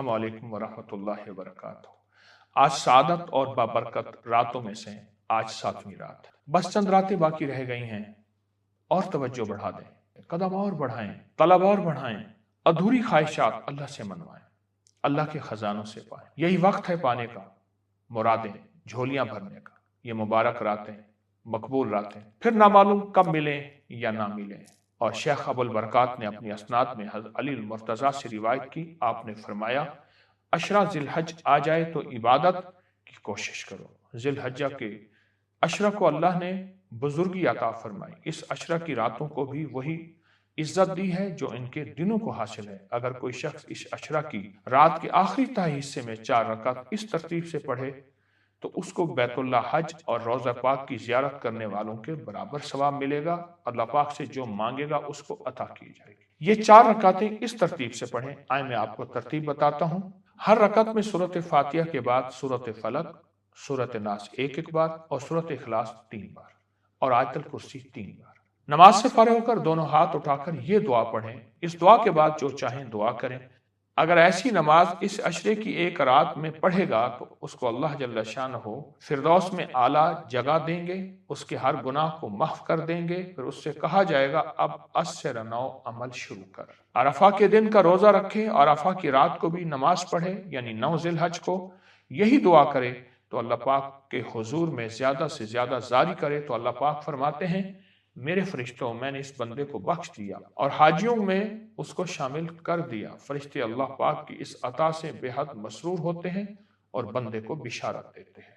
السلام علیکم ورحمۃ اللہ وبرکاتہ۔ آج سعادت اور بابرکت راتوں میں سے آج 7ویں رات ہے۔ بس چند راتیں باقی رہ گئی ہیں اور توجہ بڑھا دیں، قدم اور بڑھائیں، طلب اور بڑھائیں، ادھوری خواہشات اللہ سے منوائیں، اللہ کے خزانوں سے پائیں۔ یہی وقت ہے پانے کا، مرادیں جھولیاں بھرنے کا۔ یہ مبارک راتیں، مقبول راتیں پھر نہ معلوم کب ملیں یا نہ ملیں۔ اور شیخ ابو البرکات نے اپنی اسناد میں حضرت علی المرتضیٰ سے روایت کی، آپ نے فرمایا عشرہ ذی الحج آ جائے تو عبادت کی کوشش کرو۔ ذی الحجہ کے عشرہ کو اللہ نے بزرگی عطا فرمائی، اس عشرہ کی راتوں کو بھی وہی عزت دی ہے جو ان کے دنوں کو حاصل ہے۔ اگر کوئی شخص اس عشرہ کی رات کے آخری تہائی حصے میں 4 رکعت اس ترتیب سے پڑھے تو اس کو بیت اللہ حج اور روضہ پاک کی زیارت کرنے والوں کے برابر ثواب ملے گا۔ اللہ پاک سے جو مانگے گا اس کو عطا کی جائے گی۔ یہ 4 رکعتیں اس ترتیب سے پڑھیں، آئے میں آپ کو ترتیب بتاتا ہوں۔ ہر رکعت میں سورۃ فاتحہ کے بعد سورۃ فلق، سورۃ ناس ایک بار اور سورۃ اخلاص 3 بار اور آیت الکرسی 3 بار۔ نماز سے فارغ ہو کر دونوں ہاتھ اٹھا کر یہ دعا پڑھیں۔ اس دعا کے بعد جو چاہیں دعا کریں۔ اگر ایسی نماز اس عشرے کی ایک رات میں پڑھے گا تو اس کو اللہ جل شانہ فردوس میں اعلیٰ جگہ دیں گے، اس کے ہر گناہ کو معاف کر دیں گے۔ پھر اس سے کہا جائے گا اب از سے نو عمل شروع کر۔ عرفہ کے دن کا روزہ رکھے اور عرفہ کی رات کو بھی نماز پڑھے، یعنی 9 ذی الحج کو یہی دعا کرے تو اللہ پاک کے حضور میں زیادہ سے زیادہ زاری کرے تو اللہ پاک فرماتے ہیں میرے فرشتوں میں نے اس بندے کو بخش دیا اور حاجیوں میں اس کو شامل کر دیا۔ فرشتے اللہ پاک کی اس عطا سے بے حد مسرور ہوتے ہیں اور بندے کو بشارت دیتے ہیں۔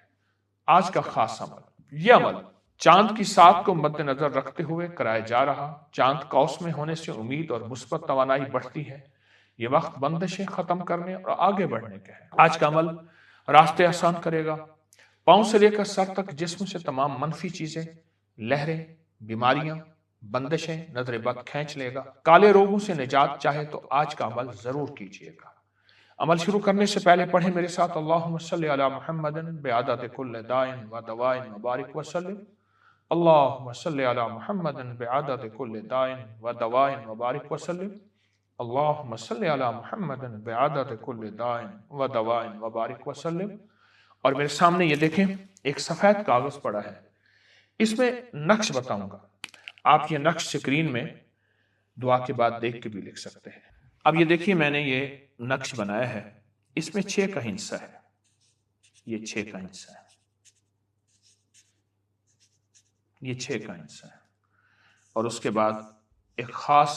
آج کا خاص عمل، یہ عمل چاند کی سات کو مد نظر رکھتے ہوئے کرایا جا رہا۔ چاند قوس میں ہونے سے امید اور مثبت توانائی بڑھتی ہے۔ یہ وقت بندشیں ختم کرنے اور آگے بڑھنے کے ہے۔ آج کا عمل راستے آسان کرے گا۔ پاؤں سے لے کر سر تک جسم سے تمام منفی چیزیں، لہریں، بیماریاں، بندشیں، نظر بد کھینچ لے گا۔ کالے روگوں سے نجات چاہے تو آج کا عمل ضرور کیجیے گا۔ عمل شروع کرنے سے پہلے پڑھیں میرے ساتھ اللہم صلی علی محمد بعدد کل داء و دواء وبارک وسلم۔ اللہم صلی علی محمد بعدد کل داء و دواء وبارک وسلم۔ اللہم صلی علی محمد بعدد کل داء و دواء وبارک وسلم۔ اور میرے سامنے یہ دیکھیں ایک سفید کاغذ پڑا ہے، اس میں نقش بتاؤں گا۔ آپ یہ نقش سکرین میں دعا کے بعد دیکھ کے بھی لکھ سکتے ہیں۔ اب یہ دیکھیے میں نے یہ نقش بنایا ہے، اس میں 6 کا ہندسہ ہے، یہ 6 کا ہندسہ ہے، یہ 6 کا ہندسہ ہے، اور اس کے بعد ایک خاص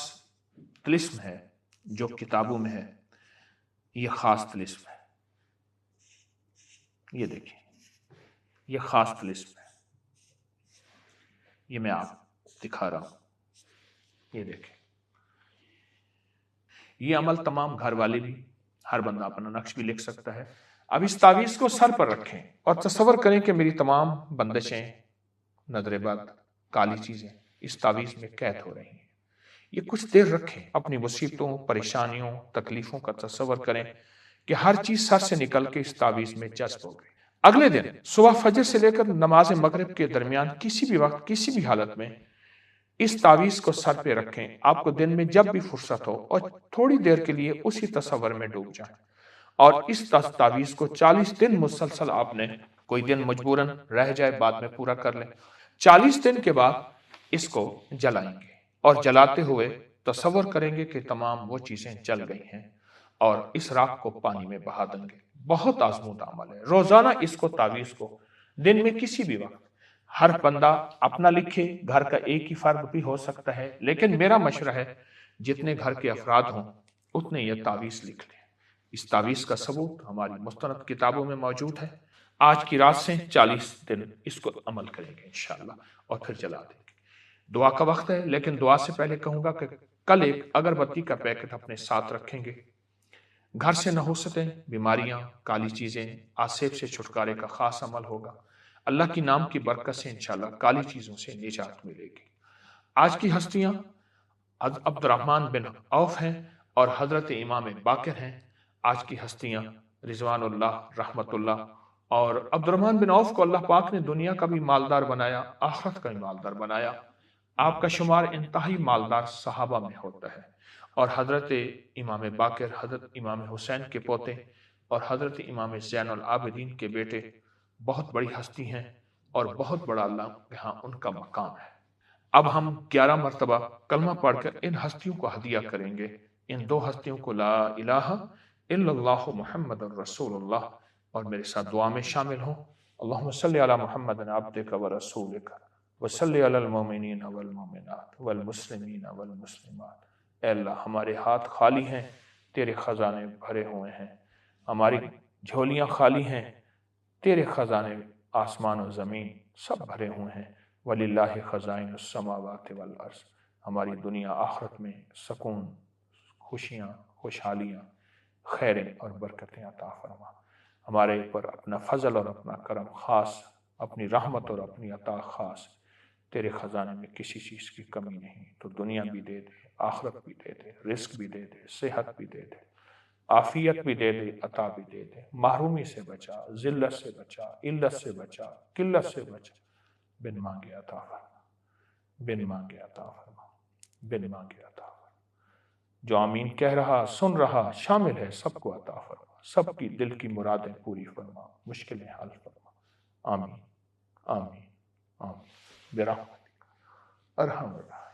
طلسم ہے جو کتابوں میں ہے، یہ خاص طلسم ہے، یہ دیکھیں یہ خاص طلسم ہے، یہ میں آپ دکھا رہا ہوں، یہ دیکھیں۔ یہ عمل تمام گھر والے بھی، ہر بندہ اپنا نقش بھی لکھ سکتا ہے۔ اب اس تعویذ کو سر پر رکھیں اور تصور کریں کہ میری تمام بندشیں، نظر بد، کالی چیزیں اس تعویذ میں قید ہو رہی ہیں۔ یہ کچھ دیر رکھیں، اپنی مصیبتوں، پریشانیوں، تکلیفوں کا تصور کریں کہ ہر چیز سر سے نکل کے اس تعویذ میں جذب ہو گئی۔ اگلے دن صبح فجر سے لے کر نماز مغرب کے درمیان کسی بھی وقت کسی بھی حالت میں اس تعویذ کو سر پہ رکھیں۔ آپ کو دن میں جب بھی فرصت ہو اور تھوڑی دیر کے لیے اسی تصور میں ڈوب جائیں، اور اس تعویذ کو 40 دن مسلسل آپ نے، کوئی دن مجبوراً رہ جائے بعد میں پورا کر لیں، 40 دن کے بعد اس کو جلائیں گے اور جلاتے ہوئے تصور کریں گے کہ تمام وہ چیزیں جل گئی ہیں اور اس راکھ کو پانی میں بہا دیں گے۔ بہت آزمودہ عمل ہے۔ روزانہ اس کو تعویذ کو دن میں کسی بھی وقت ہر بندہ اپنا لکھے، گھر کا ایک ہی فرد بھی ہو سکتا ہے، لیکن میرا مشورہ ہے جتنے گھر کے افراد ہوں اتنے یہ تعویذ لکھ لیں۔ اس تعویذ کا ثبوت ہماری مستند کتابوں میں موجود ہے۔ آج کی رات سے 40 دن اس کو عمل کریں گے انشاءاللہ اور پھر جلا دیں گے۔ دعا کا وقت ہے، لیکن دعا سے پہلے کہوں گا کہ کل ایک اگربتی کا پیکٹ اپنے ساتھ رکھیں گے۔ گھر سے نحوستیں، بیماریاں، کالی چیزیں، آسیب سے چھٹکارے کا خاص عمل ہوگا۔ اللہ کی نام کی برکت سے انشاءاللہ کالی چیزوں سے نجات ملے گی۔ آج کی ہستیاں عبد الرحمن بن عوف ہیں اور حضرت امام باقر ہیں۔ آج کی ہستیاں رضوان اللہ، رحمت اللہ، اور عبد الرحمن بن عوف کو اللہ پاک نے دنیا کا بھی مالدار بنایا، آخرت کا بھی مالدار بنایا۔ آپ کا شمار انتہائی مالدار صحابہ میں ہوتا ہے اور حضرت امام باقر، حضرت امام حسین کے پوتے اور حضرت امام زین العابدین کے بیٹے بہت بڑی ہستی ہیں اور بہت بڑا اللہ یہاں ان کا مقام ہے۔ اب ہم 11 مرتبہ کلمہ پڑھ کر ان ہستیوں کو ہدیہ کریں گے، ان دو ہستیوں کو لا الہ الا اللہ محمد الرسول اللہ، اور میرے ساتھ دعا میں شامل ہوں۔ اللہم صلی علی محمد عبدک ورسولک وصلی علی المومنین والمومنات والمسلمین والمسلمات۔ اے اللہ ہمارے ہاتھ خالی ہیں، تیرے خزانے بھرے ہوئے ہیں، ہماری جھولیاں خالی ہیں، تیرے خزانے آسمان و زمین سب بھرے ہوئے ہیں۔ وَلِلَّهِ خَزَائِنُ السَّمَاوَاتِ وَالْأَرْضِ، ہماری دنیا آخرت میں سکون، خوشیاں، خوشحالیاں، خیریں اور برکتیں عطا فرما۔ ہمارے اوپر اپنا فضل اور اپنا کرم خاص، اپنی رحمت اور اپنی عطا خاص۔ تیرے خزانے میں کسی چیز کی کمی نہیں، تو دنیا بھی دے دے، آخرت بھی دے دے، رزق بھی دے دے، صحت بھی دے دے، عافیت بھی دے دے، عطا بھی دے دے، محرومی سے بچا، ذلت سے بچا، علت سے بچا، قلت سے بچا، بن مانگے عطا فرما، بن مانگے عطا فرما، بن مانگے عطا فرما۔ جو آمین کہہ رہا، سن رہا، شامل ہے، سب کو عطا فرما، سب کی دل کی مرادیں پوری فرما، مشکلیں حل فرما۔ آمین آمین آمین برحمتک ارحم الراحمین۔